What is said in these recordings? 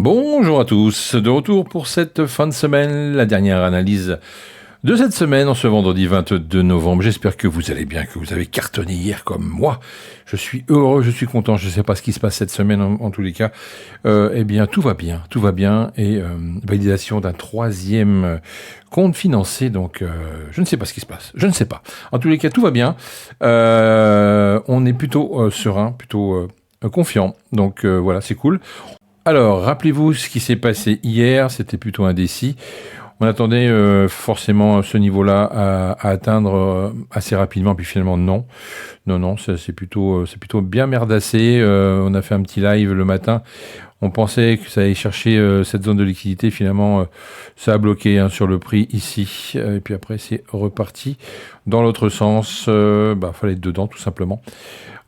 Bonjour à tous, de retour pour cette fin de semaine, la dernière analyse de cette semaine en ce vendredi 22 novembre. J'espère que vous allez bien, que vous avez cartonné hier comme moi. Je suis heureux, je suis content, je ne sais pas ce qui se passe cette semaine en tous les cas. Eh bien tout va bien et validation d'un troisième compte financé, donc je ne sais pas ce qui se passe, je ne sais pas. En tous les cas tout va bien, on est plutôt serein, plutôt confiant, donc voilà c'est cool. Alors, rappelez-vous ce qui s'est passé hier, c'était plutôt indécis. On attendait forcément ce niveau-là à atteindre assez rapidement, puis finalement non. Non, c'est plutôt bien merdassé. On a fait un petit live le matin. On pensait que ça allait chercher cette zone de liquidité. Finalement, ça a bloqué sur le prix ici. Et puis après, c'est reparti dans l'autre sens. Fallait être dedans, tout simplement.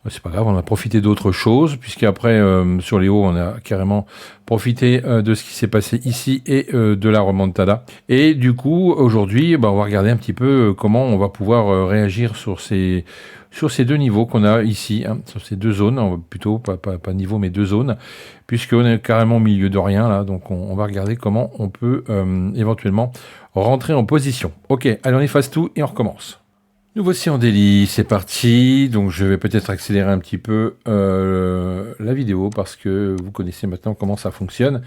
C'est pas grave, on a profité d'autres choses, puisqu'après, sur les hauts, on a carrément profité de ce qui s'est passé ici et de la remontada. Et du coup, aujourd'hui, on va regarder un petit peu comment on va pouvoir réagir sur ces deux niveaux qu'on a ici, sur ces deux zones, plutôt pas niveau, mais deux zones, puisqu'on est carrément au milieu de rien, là, donc on va regarder comment on peut éventuellement rentrer en position. Ok, allez, on efface tout et on recommence. Nous voici en daily, c'est parti. Donc je vais peut-être accélérer un petit peu la vidéo parce que vous connaissez maintenant comment ça fonctionne.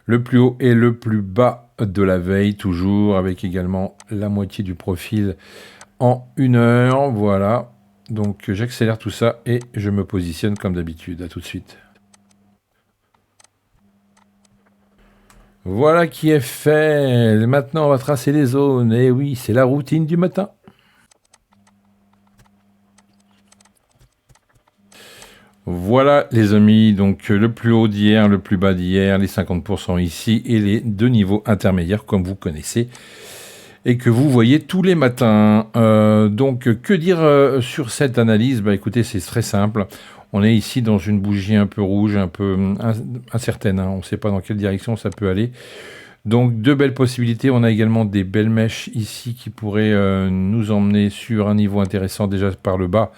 Le plus haut et le plus bas de la veille, toujours avec également la moitié du profil en 1 heure. Voilà. Donc j'accélère tout ça et je me positionne comme d'habitude. À tout de suite. Voilà qui est fait. Maintenant on va tracer les zones. Et oui, c'est la routine du matin. Voilà les amis, donc le plus haut d'hier, le plus bas d'hier, les 50% ici et les deux niveaux intermédiaires comme vous connaissez et que vous voyez tous les matins. Donc que dire sur cette analyse ? Écoutez, c'est très simple. On est ici dans une bougie un peu rouge, un peu incertaine. On ne sait pas dans quelle direction ça peut aller. Donc deux belles possibilités. On a également des belles mèches ici qui pourraient nous emmener sur un niveau intéressant déjà par le bas.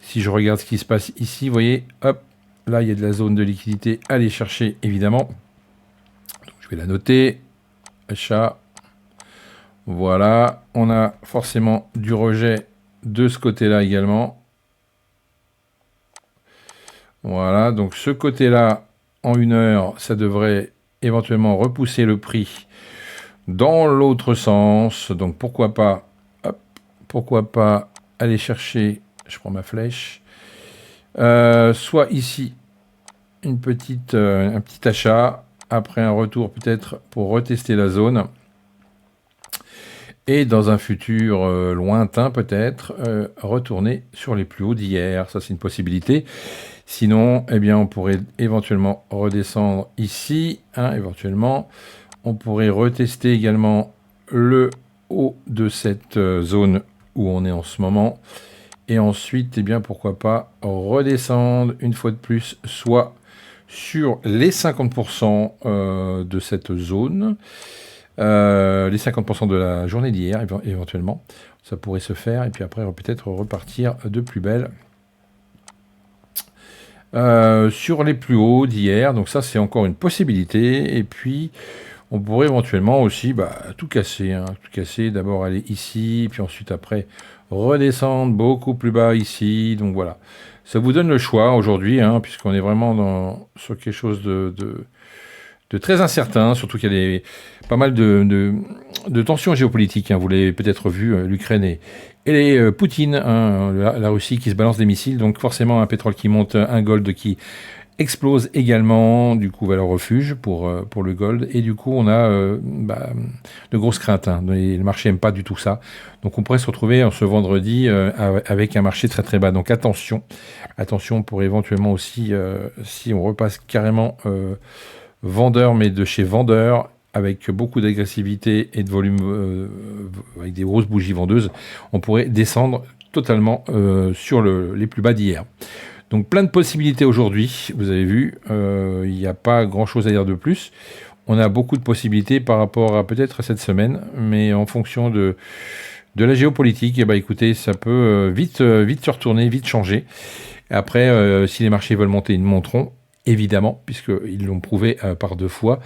Si je regarde ce qui se passe ici, vous voyez, hop, là, il y a de la zone de liquidité à aller chercher, évidemment. Donc, je vais la noter. Achat. Voilà. On a forcément du rejet de ce côté-là également. Voilà. Donc, ce côté-là, en 1 heure, ça devrait éventuellement repousser le prix dans l'autre sens. Donc, pourquoi pas aller chercher... Je prends ma flèche. Soit ici, un petit achat. Après un retour peut-être pour retester la zone. Et dans un futur lointain peut-être, retourner sur les plus hauts d'hier. Ça c'est une possibilité. Sinon, on pourrait éventuellement redescendre ici. Éventuellement. On pourrait retester également le haut de cette zone où on est en ce moment. Et ensuite, pourquoi pas redescendre une fois de plus, soit sur les 50% de cette zone, les 50% de la journée d'hier, éventuellement. Ça pourrait se faire, et puis après, peut-être repartir de plus belle sur les plus hauts d'hier. Donc ça, c'est encore une possibilité. Et puis, on pourrait éventuellement aussi tout casser. Tout casser, d'abord aller ici, puis ensuite après redescendre beaucoup plus bas ici. Donc voilà, ça vous donne le choix aujourd'hui, puisqu'on est vraiment sur quelque chose de très incertain, surtout qu'il y a pas mal de tensions géopolitiques. Vous l'avez peut-être vu, l'Ukraine et Poutine, la Russie qui se balance des missiles. Donc forcément un pétrole qui monte, un gold qui explose également, du coup valeur refuge pour le gold, et du coup on a de grosses craintes, le marché n'aime pas du tout ça, donc on pourrait se retrouver ce vendredi avec un marché très très bas, donc attention pour éventuellement aussi, si on repasse carrément vendeur, mais de chez vendeur, avec beaucoup d'agressivité et de volume, avec des grosses bougies vendeuses, on pourrait descendre totalement sur les plus bas d'hier. Donc plein de possibilités aujourd'hui, vous avez vu, il n'y a pas grand-chose à dire de plus. On a beaucoup de possibilités par rapport à peut-être cette semaine, mais en fonction de la géopolitique, écoutez, ça peut vite se retourner, vite changer. Après, si les marchés veulent monter, ils monteront. évidemment, puisqu'ils l'ont prouvé par 2 fois.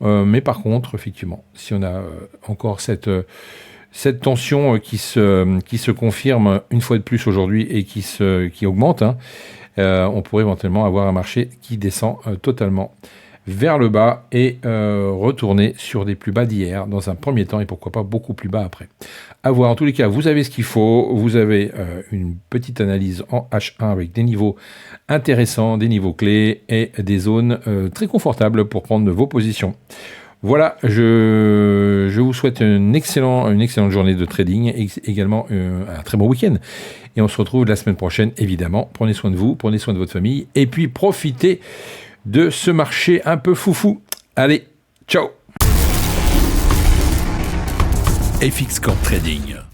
Mais par contre, effectivement, si on a encore cette tension qui se confirme une fois de plus aujourd'hui et qui augmente, on pourrait éventuellement avoir un marché qui descend totalement vers le bas et retourner sur des plus bas d'hier dans un premier temps et pourquoi pas beaucoup plus bas après. À voir. En tous les cas, vous avez ce qu'il faut. Vous avez une petite analyse en H1 avec des niveaux intéressants, des niveaux clés et des zones très confortables pour prendre vos positions. Voilà, je vous souhaite une excellente journée de trading et également un très bon week-end. Et on se retrouve la semaine prochaine, évidemment. Prenez soin de vous, prenez soin de votre famille et puis profitez de ce marché un peu foufou. Allez, ciao. FX Corp Trading.